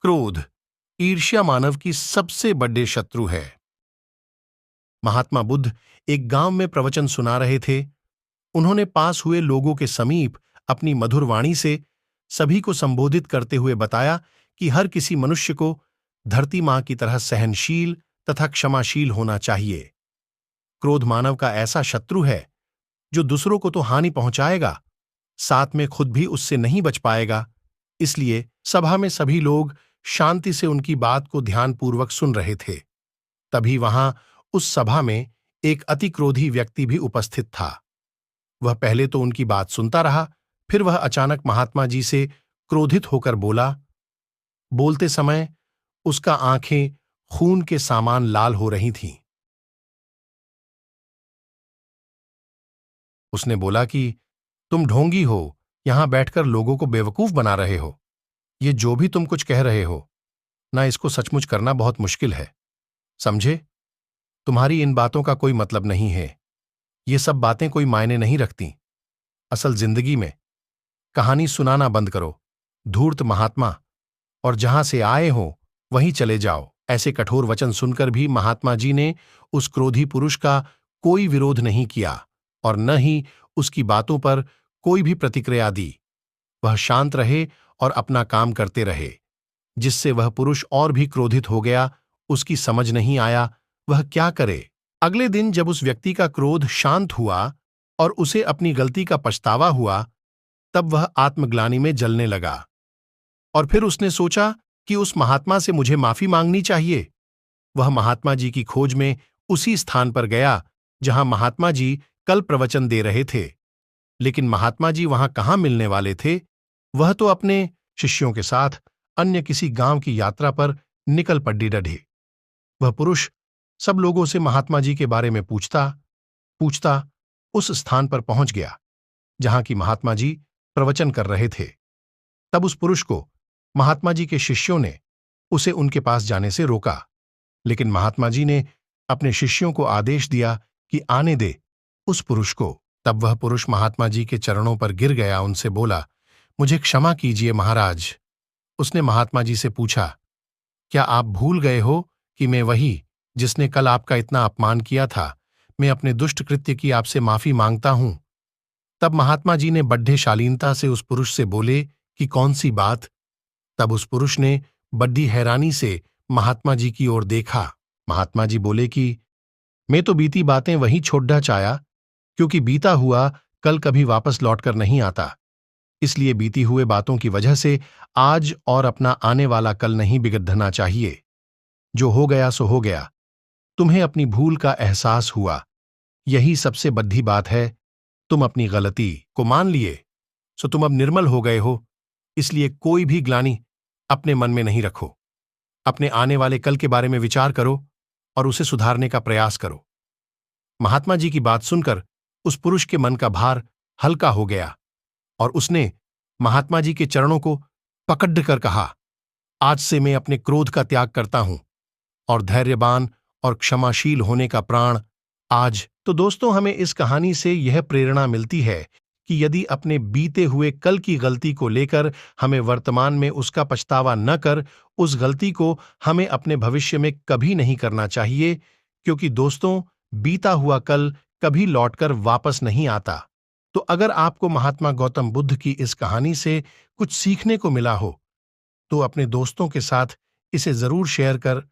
क्रोध, ईर्ष्या मानव की सबसे बड़े शत्रु है। महात्मा बुद्ध एक गांव में प्रवचन सुना रहे थे। उन्होंने पास हुए लोगों के समीप अपनी मधुर वाणी से सभी को संबोधित करते हुए बताया कि हर किसी मनुष्य को धरती मां की तरह सहनशील तथा क्षमाशील होना चाहिए। क्रोध मानव का ऐसा शत्रु है जो दूसरों को तो हानि पहुंचाएगा, साथ में खुद भी उससे नहीं बच पाएगा। इसलिए सभा में सभी लोग शांति से उनकी बात को ध्यानपूर्वक सुन रहे थे। तभी वहां उस सभा में एक अति क्रोधी व्यक्ति भी उपस्थित था। वह पहले तो उनकी बात सुनता रहा, फिर वह अचानक महात्मा जी से क्रोधित होकर बोला। बोलते समय उसका आंखें खून के समान लाल हो रही थीं। उसने बोला कि तुम ढोंगी हो, यहां बैठकर लोगों को बेवकूफ बना रहे हो। ये जो भी तुम कुछ कह रहे हो ना, इसको सचमुच करना बहुत मुश्किल है। समझे? तुम्हारी इन बातों का कोई मतलब नहीं है। ये सब बातें कोई मायने नहीं रखती। असल जिंदगी में कहानी सुनाना बंद करो, धूर्त महात्मा, और जहां से आए हो वहीं चले जाओ। ऐसे कठोर वचन सुनकर भी महात्मा जी ने उस क्रोधी पुरुष का कोई विरोध नहीं किया और न ही उसकी बातों पर कोई भी प्रतिक्रिया दी। वह शांत रहे और अपना काम करते रहे, जिससे वह पुरुष और भी क्रोधित हो गया। उसकी समझ नहीं आया वह क्या करे। अगले दिन जब उस व्यक्ति का क्रोध शांत हुआ और उसे अपनी गलती का पछतावा हुआ, तब वह आत्मग्लानि में जलने लगा और फिर उसने सोचा कि उस महात्मा से मुझे माफी मांगनी चाहिए। वह महात्मा जी की खोज में उसी स्थान पर गया जहां महात्मा जी कल प्रवचन दे रहे थे। लेकिन महात्मा जी वहां कहाँ मिलने वाले थे? वह तो अपने शिष्यों के साथ अन्य किसी गांव की यात्रा पर निकल पड़ी डढ़े। वह पुरुष सब लोगों से महात्मा जी के बारे में पूछता पूछता उस स्थान पर पहुंच गया जहां की महात्मा जी प्रवचन कर रहे थे। तब उस पुरुष को महात्मा जी के शिष्यों ने उसे उनके पास जाने से रोका, लेकिन महात्मा जी ने अपने शिष्यों को आदेश दिया कि आने दे उस पुरुष को। तब वह पुरुष महात्मा जी के चरणों पर गिर गया, उनसे बोला, मुझे क्षमा कीजिए महाराज। उसने महात्मा जी से पूछा, क्या आप भूल गए हो कि मैं वही जिसने कल आपका इतना अपमान किया था? मैं अपने दुष्ट कृत्य की आपसे माफी मांगता हूं। तब महात्मा जी ने बड्ढे शालीनता से उस पुरुष से बोले कि कौन सी बात? तब उस पुरुष ने बड्डी हैरानी से महात्मा जी की ओर देखा। महात्मा जी बोले कि मैं तो बीती बातें वहीं छोड़ना चाहा, क्योंकि बीता हुआ कल कभी वापस लौटकर नहीं आता। इसलिए बीती हुए बातों की वजह से आज और अपना आने वाला कल नहीं बिगड़ना चाहिए। जो हो गया सो हो गया। तुम्हें अपनी भूल का एहसास हुआ, यही सबसे बड़ी बात है। तुम अपनी गलती को मान लिए, सो तुम अब निर्मल हो गए हो। इसलिए कोई भी ग्लानि अपने मन में नहीं रखो। अपने आने वाले कल के बारे में विचार करो और उसे सुधारने का प्रयास करो। महात्मा जी की बात सुनकर उस पुरुष के मन का भार हल्का हो गया और उसने महात्मा जी के चरणों को पकड़ कर कहा, आज से मैं अपने क्रोध का त्याग करता हूं और धैर्यवान और क्षमाशील होने का प्राण आज। तो दोस्तों, हमें इस कहानी से यह प्रेरणा मिलती है कि यदि अपने बीते हुए कल की गलती को लेकर हमें वर्तमान में उसका पछतावा न कर, उस गलती को हमें अपने भविष्य में कभी नहीं करना चाहिए, क्योंकि दोस्तों, बीता हुआ कल कभी लौटकर वापस नहीं आता। तो अगर आपको महात्मा गौतम बुद्ध की इस कहानी से कुछ सीखने को मिला हो, तो अपने दोस्तों के साथ इसे जरूर शेयर कर